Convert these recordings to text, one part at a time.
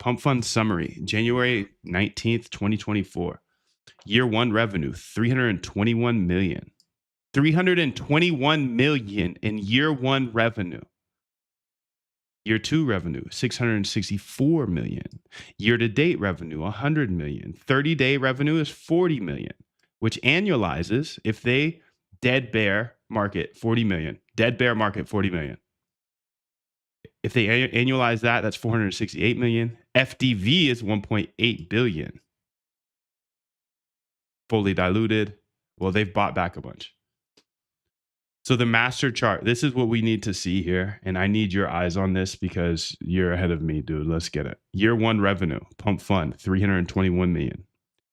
Pump Fund summary, January 19th, 2024. Year one revenue, 321 million. 321 million in year one revenue. Year two revenue, 664 million. Year to date revenue, 100 million. 30-day revenue is 40 million, which annualizes if they dead bear market 40 million. Dead bear market 40 million. If they annualize that, that's 468 million. FDV is 1.8 billion. Fully diluted. Well, they've bought back a bunch. So the master chart, this is what we need to see here. And I need your eyes on this because you're ahead of me, dude. Let's get it. Year one revenue, Pump Fund, 321 million.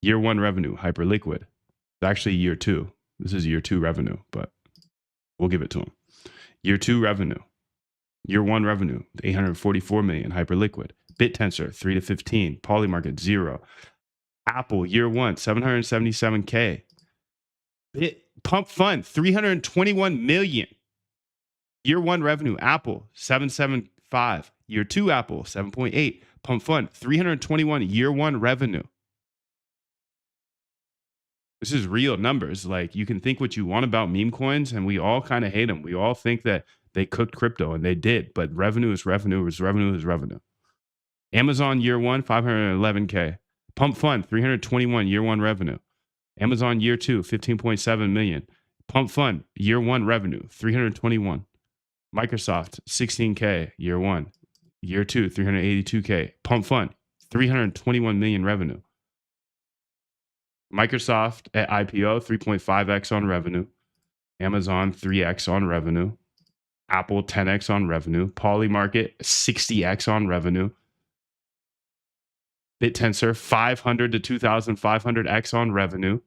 Year one revenue, Hyperliquid. It's actually year two. This is year two revenue, but we'll give it to them. Year two revenue. Year one revenue, 844 million, Hyperliquid. BitTensor, 3 to 15. Polymarket, 0. Apple, year one, 777K. Pump Fund, 321 million. Year one revenue, Apple, 775. Year two, Apple, 7.8. Pump Fund, 321 year one revenue. This is real numbers. Like, you can think what you want about meme coins, and we all kind of hate them. We all think that they cooked crypto, and they did, but revenue is revenue is revenue is revenue. Amazon year one, 511K. Pump Fund, 321 year one revenue. Amazon year two, 15.7 million. Pump Fund year one revenue, 321. Microsoft, 16K year one. Year two, 382K. Pump Fund, 321 million revenue. Microsoft at IPO, 3.5x on revenue. Amazon, 3x on revenue. Apple, 10x on revenue. Polymarket, 60x on revenue. BitTensor, 500 to 2,500x on revenue.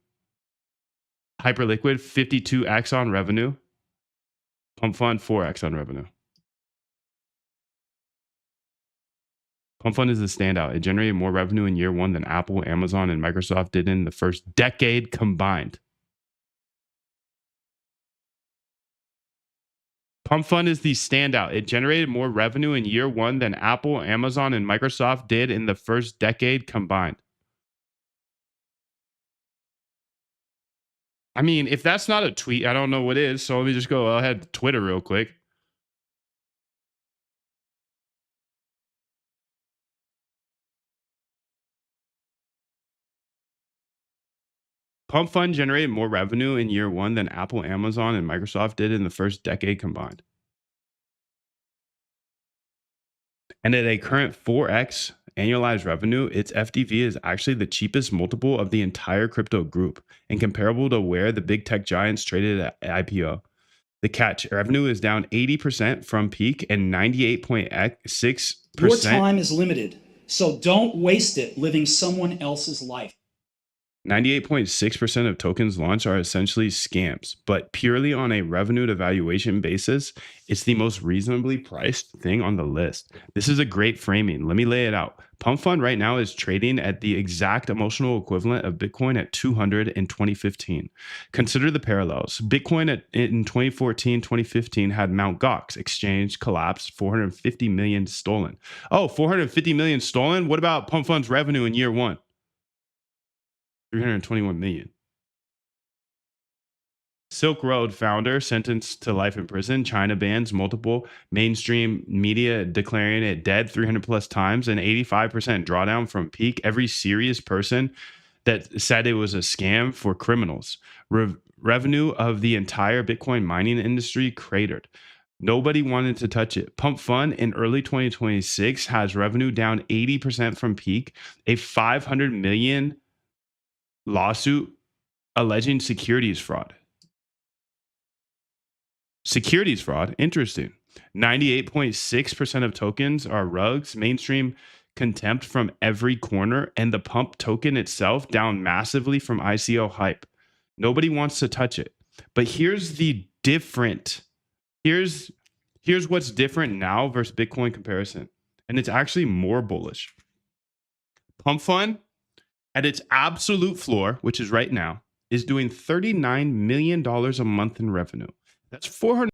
Hyperliquid, 52x on revenue. Pump Fund, 4x on revenue. Pump Fund is the standout. It generated more revenue in year one than Apple, Amazon, and Microsoft did in the first decade combined. Pump Fund is the standout. It generated more revenue in year one than Apple, Amazon, and Microsoft did in the first decade combined. I mean, if that's not a tweet, I don't know what is. So let me just go ahead to Twitter real quick. Pump Fund generated more revenue in year one than Apple, Amazon, and Microsoft did in the first decade combined. And at a current 4x annualized revenue, its FDV is actually the cheapest multiple of the entire crypto group and comparable to where the big tech giants traded at IPO. The catch, revenue is down 80% from peak and 98.6%. Your time is limited, so don't waste it living someone else's life. 98.6% of tokens launched are essentially scams, but purely on a revenue to valuation basis, it's the most reasonably priced thing on the list. This is a great framing. Let me lay it out. Pump Fund right now is trading at the exact emotional equivalent of Bitcoin at 200 in 2015. Consider the parallels. Bitcoin in 2014, 2015 had Mt. Gox exchange collapsed, 450 million stolen. Oh, 450 million stolen? What about Pump Fund's revenue in year one? 321 million. Silk Road founder sentenced to life in prison. China bans multiple mainstream media declaring it dead 300 plus times and 85% drawdown from peak. Every serious person that said it was a scam for criminals. Revenue of the entire Bitcoin mining industry cratered. Nobody wanted to touch it. Pump Fund in early 2026 has revenue down 80% from peak. A 500 million lawsuit alleging securities fraud. Securities fraud, interesting. 98.6% of tokens are rugs, mainstream contempt from every corner, and the Pump token itself down massively from ICO hype. Nobody wants to touch it. But here's the different. Here's what's different now versus Bitcoin comparison. And it's actually more bullish. Pump Fund at its absolute floor, which is right now, is doing $39 million a month in revenue. That's 400.